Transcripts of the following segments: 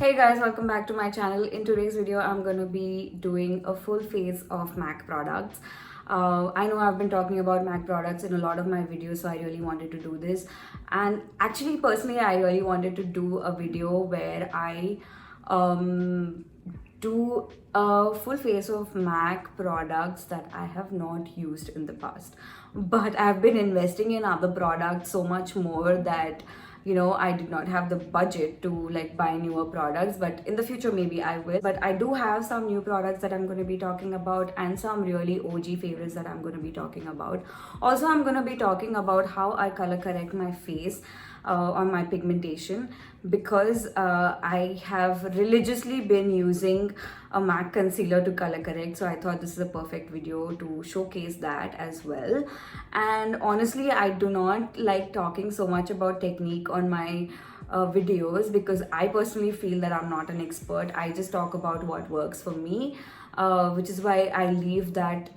Hey guys, welcome back to my channel. In today's video, I'm going to be doing a full face of M.A.C products. I know I've been talking about M.A.C products in a lot of my videos, so I really wanted to do this. And actually, personally, I really wanted to do a video where I do a full face of M.A.C products that I have not used in the past. But I've been investing in other products so much more that I did not have the budget to like buy newer products, but in the future maybe I will. But I do have some new products that I'm going to be talking about and some really OG favorites that I'm going to be talking about. Also, I'm going to be talking about how I color correct my face on my pigmentation, because I have religiously been using a M.A.C concealer to color correct, so I thought this is a perfect video to showcase that as well. And honestly, I do not like talking so much about technique on my videos, because I personally feel that I'm not an expert. I just talk about what works for me, which is why I leave that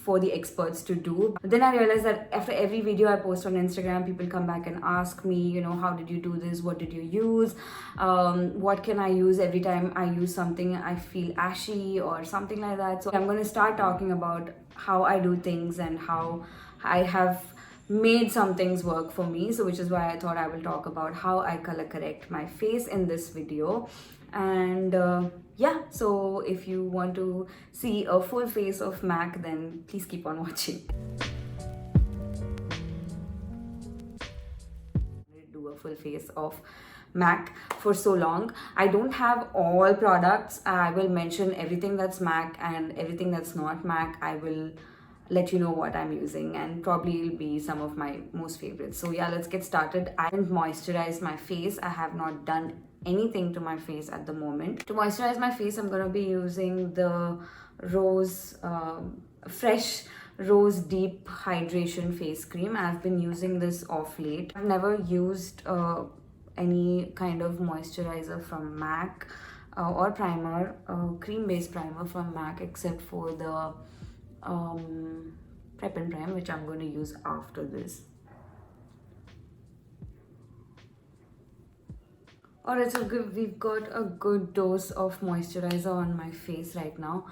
for the experts to do. Then I realized that after every video I post on Instagram, people come back and ask me, how did you do this? What did you use? What can I use every time I use something I feel ashy or something like that? So I'm going to start talking about how I do things and how I have made some things work for me. So which is why I thought I will talk about how I color correct my face in this video. And yeah, so if you want to see a full face of M.A.C, then please keep on watching. Do a full face of M.A.C for so long. I don't have all products. I will mention everything that's M.A.C and everything that's not M.A.C. I will let you know what I'm using, and probably it'll be some of my most favorites. So yeah, let's get started. I haven't moisturized my face. I have not done anything to my face at the moment. To moisturize my face, I'm going to be using the fresh rose deep hydration face cream. I've been using this off late. I've never used any kind of moisturizer from M.A.C or primer, cream based primer from M.A.C, except for the Prep and Prime, which I'm going to use after this. Alright, so we've got a good dose of moisturizer on my face right now.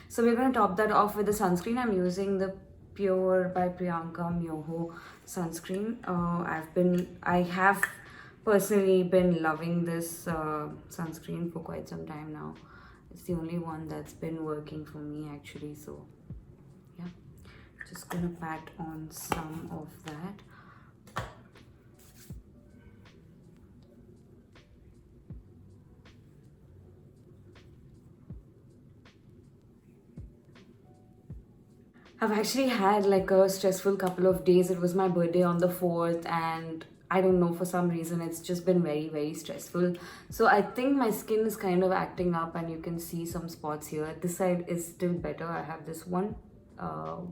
So we're going to top that off with the sunscreen. I'm using the Pure by Priyanka Myoho sunscreen. I have personally been loving this sunscreen for quite some time now. It's the only one that's been working for me actually. So yeah, just gonna pat on some of that. I've actually had like a stressful couple of days. It was my birthday on the 4th, and I don't know, for some reason it's just been very, very stressful. So I think my skin is kind of acting up, and you can see some spots here. This side is still better. I have this one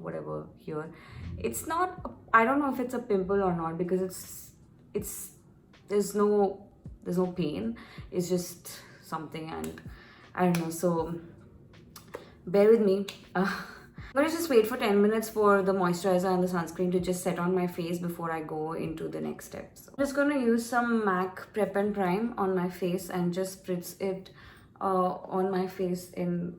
whatever here. It's not, I don't know if it's a pimple or not, because it's there's no pain. It's just something, and I don't know, so bear with me. I'm going to just wait for 10 minutes for the moisturizer and the sunscreen to just set on my face before I go into the next steps. I'm just going to use some M.A.C Prep and Prime on my face and just spritz it on my face in.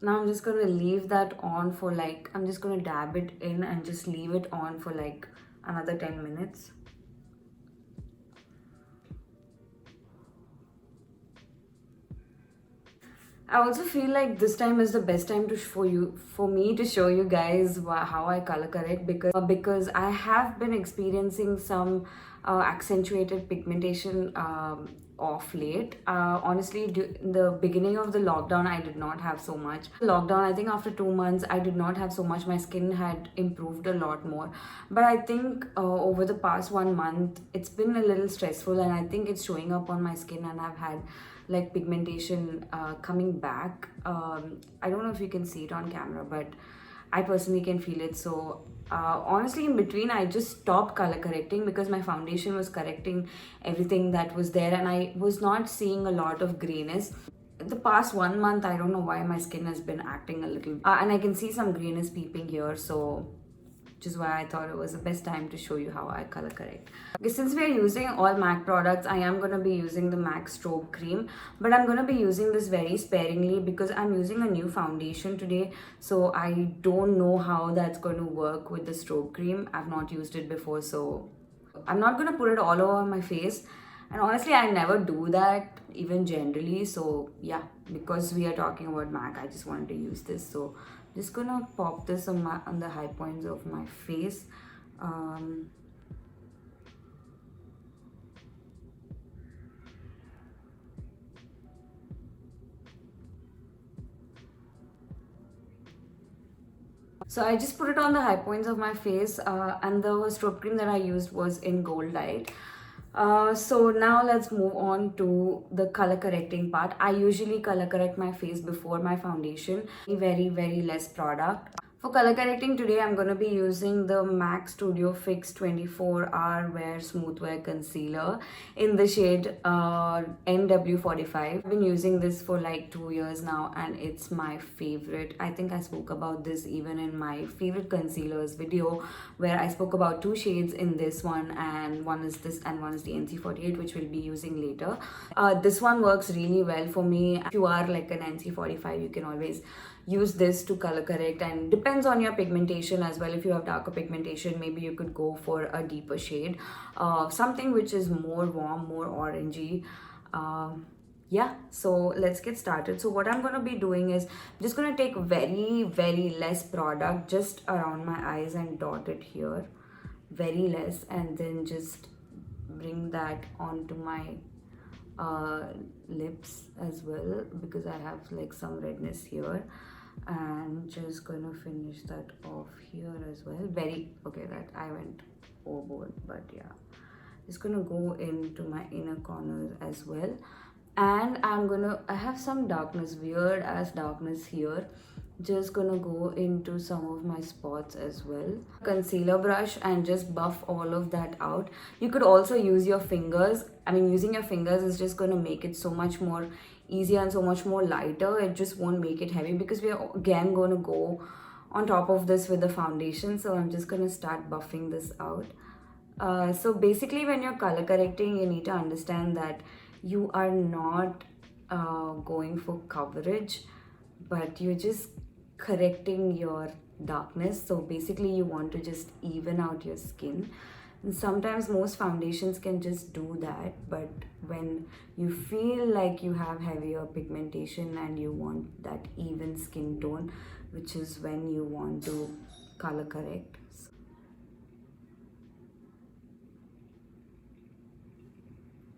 Now I'm just going to leave that on for like, I'm just going to dab it in and just leave it on for like another 10 minutes. I also feel like this time is the best time for me to show you guys how I color correct, because I have been experiencing some accentuated pigmentation off late. Honestly, in the beginning of the lockdown, I did not have so much. Lockdown, I think after 2 months, I did not have so much. My skin had improved a lot more. But I think over the past 1 month, it's been a little stressful, and I think it's showing up on my skin, and I've had like pigmentation coming back. I don't know if you can see it on camera, but I personally can feel it. So honestly, in between I just stopped color correcting because my foundation was correcting everything that was there, and I was not seeing a lot of grayness. The past 1 month, I don't know why my skin has been acting a little and I can see some grayness peeping here. So which is why I thought it was the best time to show you how I color correct. Okay, since we are using all MAC products, I am going to be using the MAC Strobe cream, but I'm going to be using this very sparingly because I'm using a new foundation today, so I don't know how that's going to work with the Strobe cream. I've not used it before, so I'm not going to put it all over my face, and honestly I never do that even generally. So yeah, because we are talking about MAC, I just wanted to use this. So I'm just gonna pop this on the high points of my face. So I just put it on the high points of my face, and the strobe cream that I used was in Goldlite. So now let's move on to the color correcting part. I usually color correct my face before my foundation. Very less product. For color correcting today, I'm going to be using the MAC Studio Fix 24-Hour Wear Smooth Wear Concealer in the shade NW45. I've been using this for like 2 years now and it's my favorite. I think I spoke about this even in my favorite concealers video, where I spoke about 2 shades in this one, and one is this and one is the NC48, which we'll be using later. This one works really well for me. If you are like an NC45, you can always use this to color correct, and depends on your pigmentation as well. If you have darker pigmentation, maybe you could go for a deeper shade, something which is more warm, more orangey. Yeah, so let's get started. So what I'm going to be doing is I'm just going to take very less product just around my eyes and dot it here, very less, and then just bring that onto my lips as well, because I have like some redness here, and just gonna finish that off here as well. Okay, that I went overboard, but yeah, just gonna go into my inner corners as well. And I have some darkness, weird as darkness here. Just gonna go into some of my spots as well. Concealer brush and just buff all of that out. You could also use your fingers. I mean, using your fingers is just gonna make it so much more easier and so much more lighter. It just won't make it heavy because we are again gonna go on top of this with the foundation. So I'm just gonna start buffing this out. So basically, when you're color correcting, you need to understand that you are not going for coverage, but you're just correcting your darkness. So basically you want to just even out your skin, and sometimes most foundations can just do that, but when you feel like you have heavier pigmentation and you want that even skin tone, which is when you want to color correct.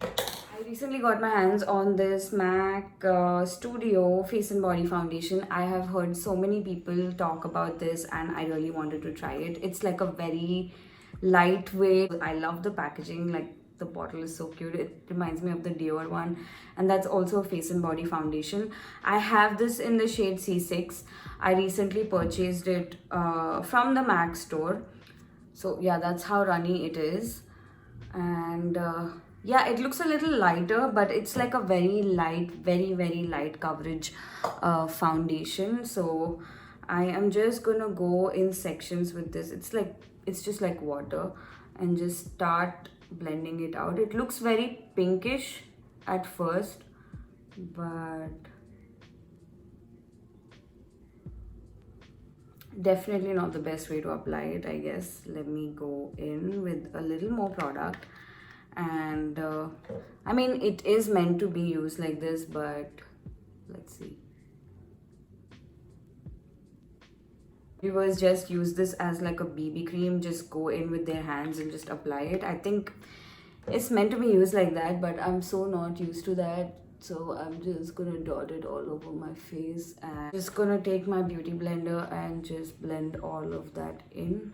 I recently got my hands on this MAC Studio Face and Body Foundation. I have heard so many people talk about this and I really wanted to try it. It's like a very lightweight. I love the packaging, like the bottle is so cute. It reminds me of the Dior one, and that's also a face and body foundation. I have this in the shade C6. I recently purchased it from the MAC store. So yeah, that's how runny it is. And yeah, it looks a little lighter, but it's like a very light, very light coverage foundation. So I am just gonna go in sections with this. It's just like water, and just start blending it out. It looks very pinkish at first, but definitely not the best way to apply it, I guess. Let me go in with a little more product. And I mean, it is meant to be used like this, but let's see. Viewers just use this as like a BB cream, just go in with their hands and just apply it. I think it's meant to be used like that, but I'm so not used to that. So I'm just gonna dot it all over my face, and just gonna take my beauty blender and just blend all of that in.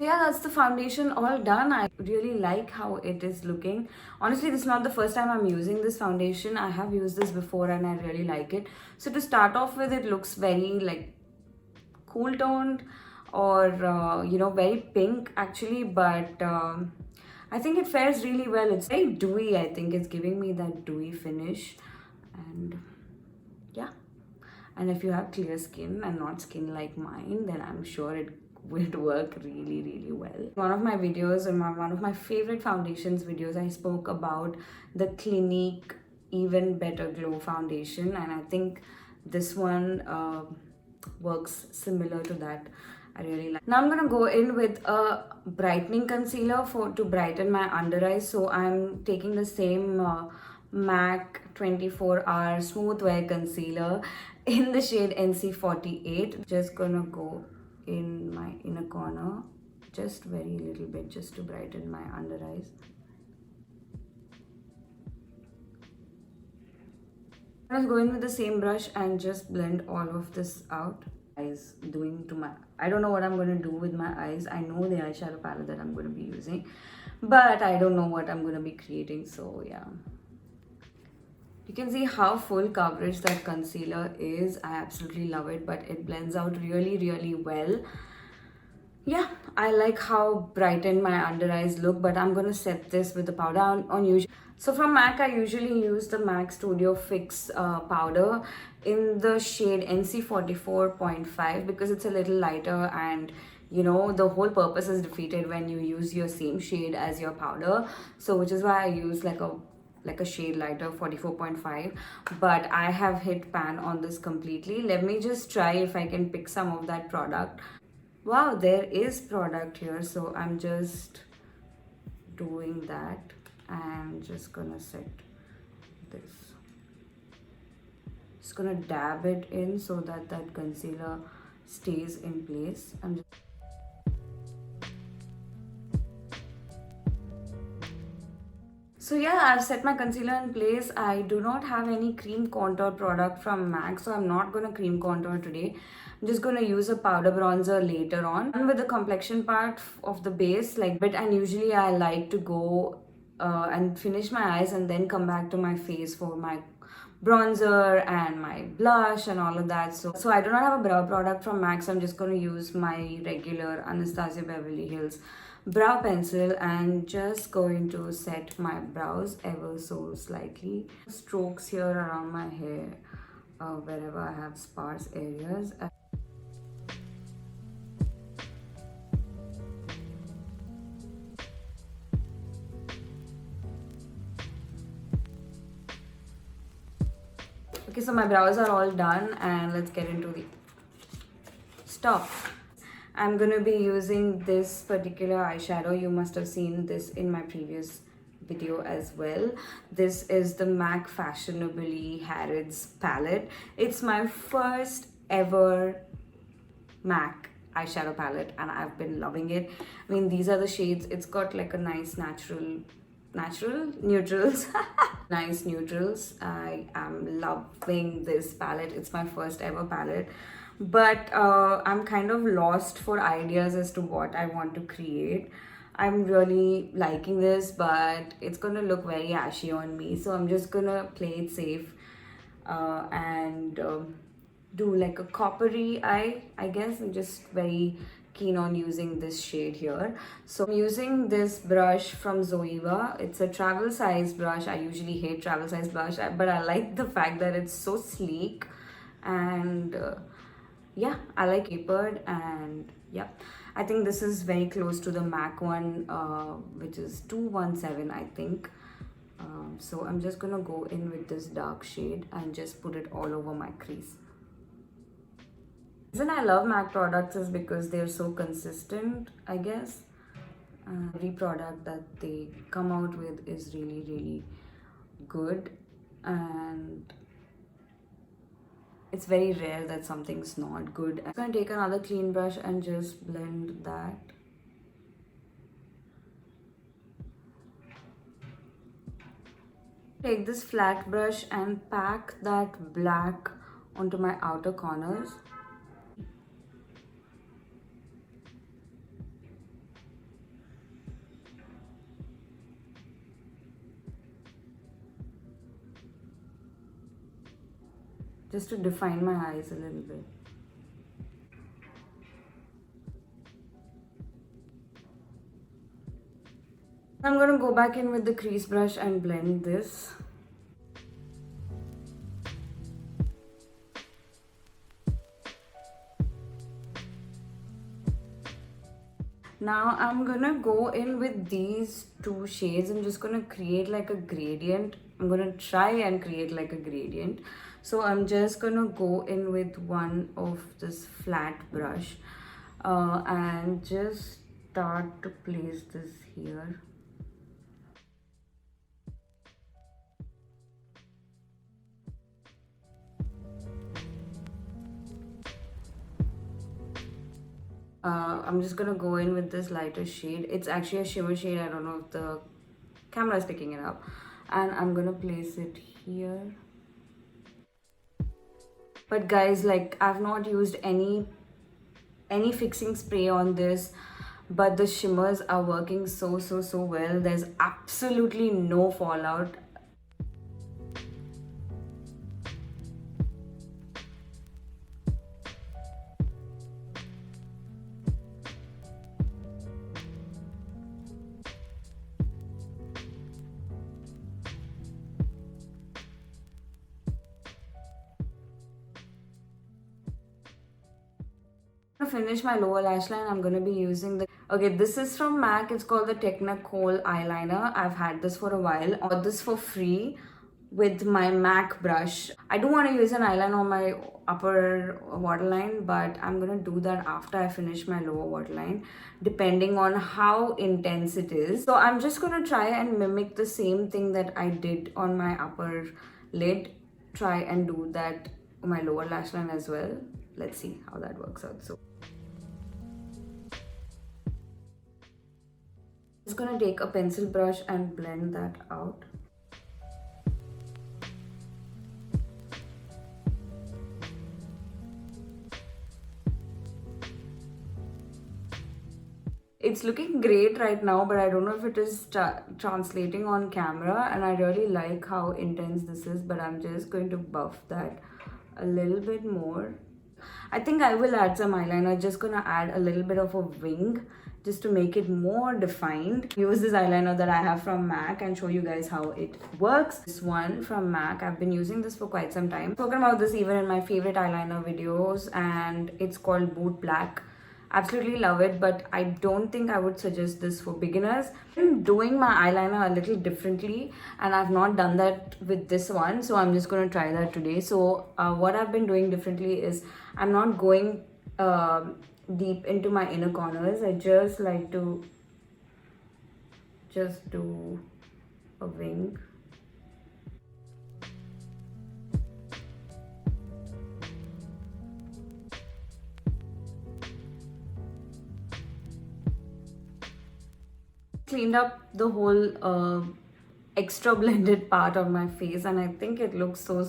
Yeah, that's the foundation all done. I really like how it is looking. Honestly, this is not the first time I'm using this foundation. I have used this before and I really like it. So to start off with, it looks very like cool toned, or you know, very pink actually, but I think it fares really well. It's very dewy, I think. It's giving me that dewy finish. And yeah. And if you have clear skin and not skin like mine, then I'm sure it would work really, really well. One of my videos, and one of my favorite foundations videos, I spoke about the Clinique Even Better Glow foundation, and I think this one works similar to that. I really like. Now I'm gonna go in with a brightening concealer to brighten my under eyes. So I'm taking the same MAC 24-hour smooth wear concealer in the shade NC48. Just gonna go in my inner corner, just very little bit, just to brighten my under eyes. I'm just going with the same brush and just blend all of this out. Eyes doing to my, I don't know what I'm going to do with my eyes. I know the eyeshadow palette that I'm going to be using, but I don't know what I'm going to be creating. So yeah, you can see how full coverage that concealer is. I absolutely love it, but it blends out really, really well. Yeah, I like how brightened my under eyes look, but I'm going to set this with the powder on usual. So from MAC, I usually use the MAC Studio Fix powder in the shade NC44.5 because it's a little lighter, and you know, the whole purpose is defeated when you use your same shade as your powder. So which is why I use like a shade lighter, 44.5, but I have hit pan on this completely. Let me just try if I can pick some of that product. Wow, there is product here, so I'm just doing that and just gonna set this. Just gonna dab it in so that that concealer stays in place. So yeah, I've set my concealer in place. I do not have any cream contour product from MAC, so I'm not gonna cream contour today. I'm just gonna use a powder bronzer later on. And with the complexion part of the base, like bit, and usually I like to go and finish my eyes and then come back to my face for my bronzer and my blush and all of that. So I do not have a brow product from MAC, so I'm just gonna use my regular Anastasia Beverly Hills brow pencil and just going to set my brows ever so slightly. Strokes here around my hair, wherever I have sparse areas. Okay, so my brows are all done and let's get into the stuff. I'm going to be using this particular eyeshadow. You must have seen this in my previous video as well. This is the MAC Fashionably Harrods palette. It's my first ever MAC eyeshadow palette and I've been loving it. I mean, these are the shades. It's got like a nice natural neutrals. Nice neutrals. I am loving this palette. It's my first ever palette. But I'm kind of lost for ideas as to what I want to create. I'm really liking this, but it's gonna look very ashy on me, so I'm just gonna play it safe and do like a coppery eye, I guess. I'm just very keen on using this shade here. So I'm using this brush from Zoeva. It's a travel size brush. I usually hate travel size brush, but I like the fact that it's so sleek and yeah, I like tapered. And yeah, I think this is very close to the MAC one, which is 217, I think. So I'm just gonna go in with this dark shade and just put it all over my crease. The reason I love MAC products is because they're so consistent, I guess. Every product that they come out with is really, really good, and it's very rare that something's not good. I'm gonna take another clean brush and just blend that. Take this flat brush and pack that black onto my outer corners. Just to define my eyes a little bit. I'm going to back in with the crease brush and blend this. Now I'm gonna go in with these two shades. I'm just gonna create like a gradient. I'm gonna try and create like a gradient. So I'm just gonna go in with one of this flat brush and just start to place this here. I'm just gonna go in with this lighter shade. It's actually a shimmer shade. I don't know if the camera is picking it up. And I'm gonna place it here. But guys, like, I've not used any fixing spray on this, but the shimmers are working so well. There's absolutely no fallout. To finish my lower lash line, I'm going to be using the... Okay, this is from MAC. It's called the Technakohl eyeliner. I've had this for a while. I got this for free with my MAC brush. I do want to use an eyeliner on my upper waterline, but I'm going to do that after I finish my lower waterline, depending on how intense it is. So I'm just going to try and mimic the same thing that I did on my upper lid. Try and do that on my lower lash line as well. Let's see how that works out. So I'm just gonna take a pencil brush and blend that out. It's looking great right now, but I don't know if it is translating on camera, and I really like how intense this is, but I'm just going to buff that a little bit more. I think I will add some eyeliner, just gonna add a little bit of a wing just to make it more defined. Use this eyeliner that I have from MAC and show you guys how it works. This one from MAC, I've been using this for quite some time. I've spoken about this even in my favorite eyeliner videos, and it's called Boot Black. Absolutely love it, but I don't think I would suggest this for beginners. I'm doing my eyeliner a little differently, and I've not done that with this one, so I'm just going to try that today. So what I've been doing differently is I'm not going deep into my inner corners. I just like to just do a wing. Cleaned up the whole extra blended part of my face, and I think it looks so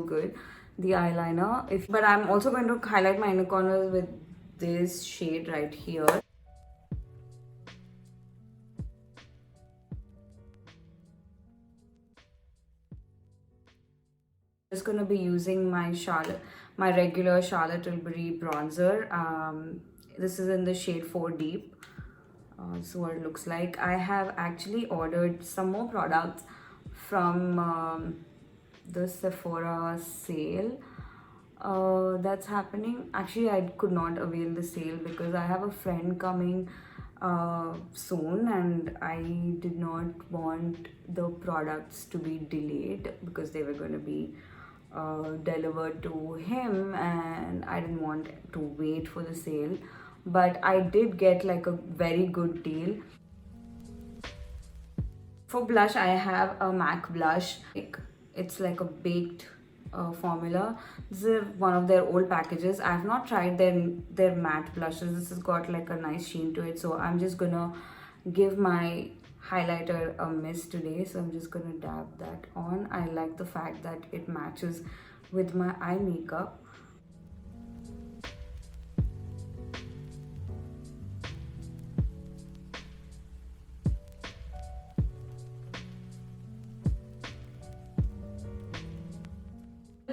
good, the eyeliner. But I'm also going to highlight my inner corners with this shade right here. I'm just going to be using my regular Charlotte Tilbury bronzer. This is in the shade 4 Deep. This is what it looks like. I have actually ordered some more products from the Sephora sale that's happening. Actually, I could not avail the sale because I have a friend coming soon, and I did not want the products to be delayed because they were going to be delivered to him, and I didn't want to wait for the sale. But I did get like a very good deal. For blush, I have a MAC blush. It's like a baked formula. This is one of their old packages. I have not tried their matte blushes. This has got like a nice sheen to it. So I'm just gonna give my highlighter a miss today. So I'm just gonna dab that on. I like the fact that it matches with my eye makeup.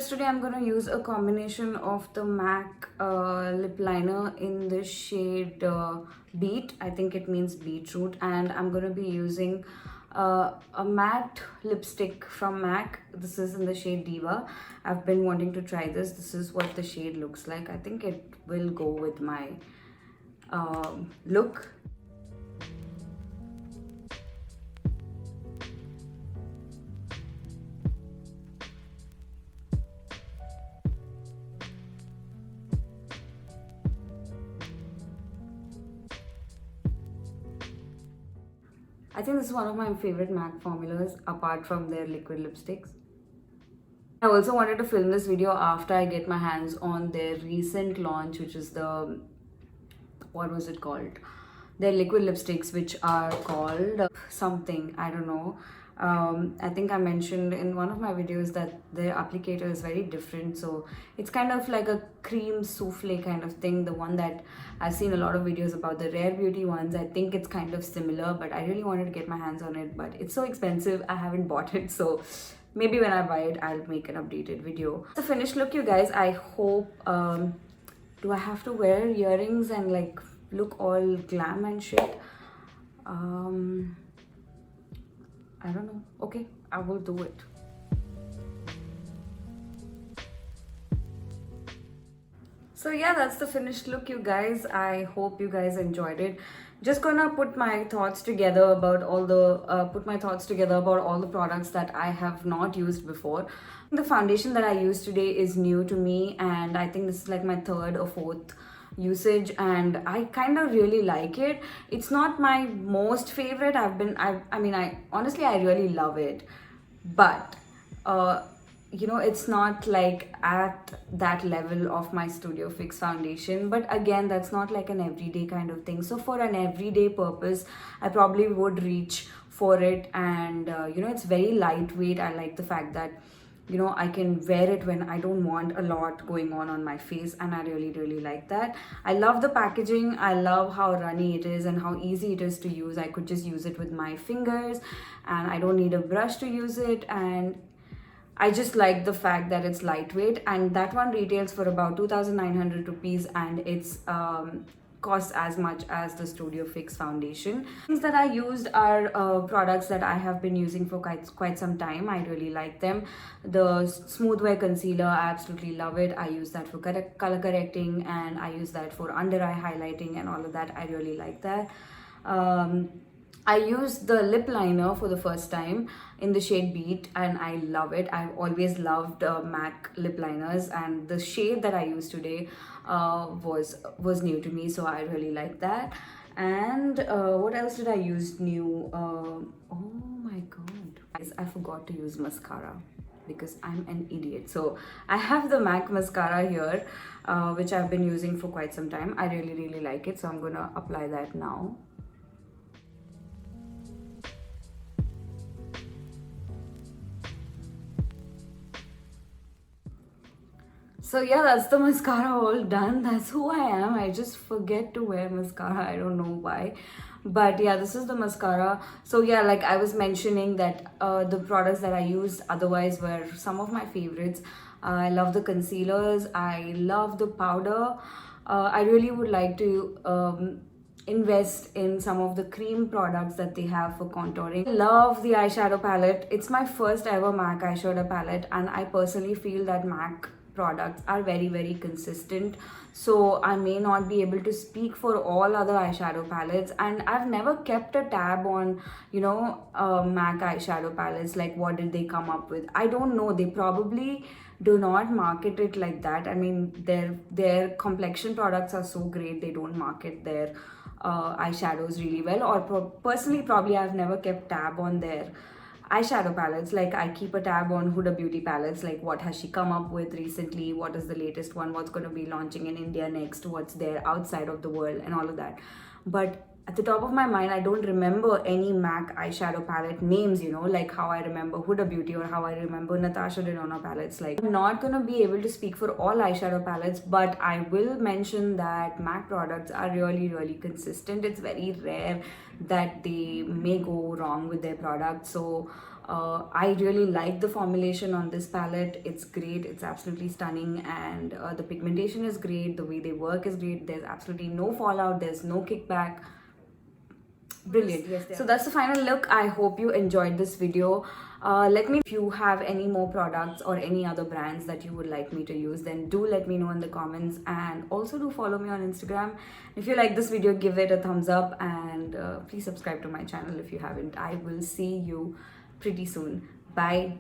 Today I'm going to use a combination of the MAC lip liner in the shade Beet. I think it means beetroot. And I'm going to be using a matte lipstick from MAC. This is in the shade Diva. I've been wanting to try this. This is what the shade looks like. I think it will go with my look. I think this is one of my favorite MAC formulas apart from their liquid lipsticks. I also wanted to film this video after I get my hands on their recent launch, which is the, what was it called? Their liquid lipsticks, which are called something, I don't know. I think I mentioned in one of my videos that their applicator is very different. So it's kind of like a cream souffle kind of thing. The one that I've seen a lot of videos about, the Rare Beauty ones, I think it's kind of similar, but I really wanted to get my hands on it, but it's so expensive. I haven't bought it, so maybe when I buy it, I'll make an updated video. The finished look, you guys, I hope, do I have to wear earrings and like look all glam and shit? I don't know. Okay, I will do it. So yeah, that's the finished look, you guys. I hope you guys enjoyed it. Just gonna put my thoughts together about all the products that I have not used before. The foundation that I used today is new to me, and I think this is like my third or fourth usage, and I kind of really like it. It's not my most favorite. I honestly, I really love it, but you know, it's not like at that level of my Studio Fix foundation, but again, that's not like an everyday kind of thing. So for an everyday purpose, I probably would reach for it. And you know, it's very lightweight. I like the fact that, you know, I can wear it when I don't want a lot going on my face, and I really like that. I love the packaging. I love how runny it is and how easy it is to use. I could just use it with my fingers, and I don't need a brush to use it. And I just like the fact that it's lightweight, and that one retails for about 2,900 rupees, and it's costs as much as the Studio Fix foundation. Things that I used are products that I have been using for quite some time. I really like them. The Smooth Wear Concealer, I absolutely love it. I use that for color correcting, and I use that for under eye highlighting and all of that. I really like that. I used the lip liner for the first time in the shade Beat, and I love it. I've always loved MAC lip liners, and the shade that I used today was new to me, so I really like that. And what else did I use new? Oh my god, I forgot to use mascara because I'm an idiot. So I have the MAC mascara here, which I've been using for quite some time. I really like it, so I'm gonna apply that now. So yeah, that's the mascara all done. That's who I am. I just forget to wear mascara. I don't know why. But yeah, this is the mascara. So yeah, like I was mentioning that the products that I used otherwise were some of my favorites. I love the concealers. I love the powder. I really would like to invest in some of the cream products that they have for contouring. I love the eyeshadow palette. It's my first ever MAC eyeshadow palette, and I personally feel that MAC products are very consistent. So I may not be able to speak for all other eyeshadow palettes, and I've never kept a tab on, you know, MAC eyeshadow palettes, like what did they come up with. I don't know. They probably do not market it like that. I mean, their complexion products are so great, they don't market their eyeshadows really well. Or personally, probably I've never kept tab on their eyeshadow palettes. Like I keep a tab on Huda Beauty palettes, like what has she come up with recently, what is the latest one, what's going to be launching in India next, what's there outside of the world, and all of that. But at the top of my mind, I don't remember any MAC eyeshadow palette names, you know, like how I remember Huda Beauty or how I remember Natasha Denona palettes. Like, I'm not gonna be able to speak for all eyeshadow palettes, but I will mention that MAC products are really consistent. It's very rare that they may go wrong with their products. So I really like the formulation on this palette. It's great. It's absolutely stunning, and the pigmentation is great. The way they work is great. There's absolutely no fallout. There's no kickback. Brilliant. Yes, so that's the final look. I hope you enjoyed this video. Let me know if you have any more products or any other brands that you would like me to use, then do let me know in the comments, and also do follow me on Instagram. If you like this video, give it a thumbs up, and please subscribe to my channel if you haven't. I will see you pretty soon. Bye.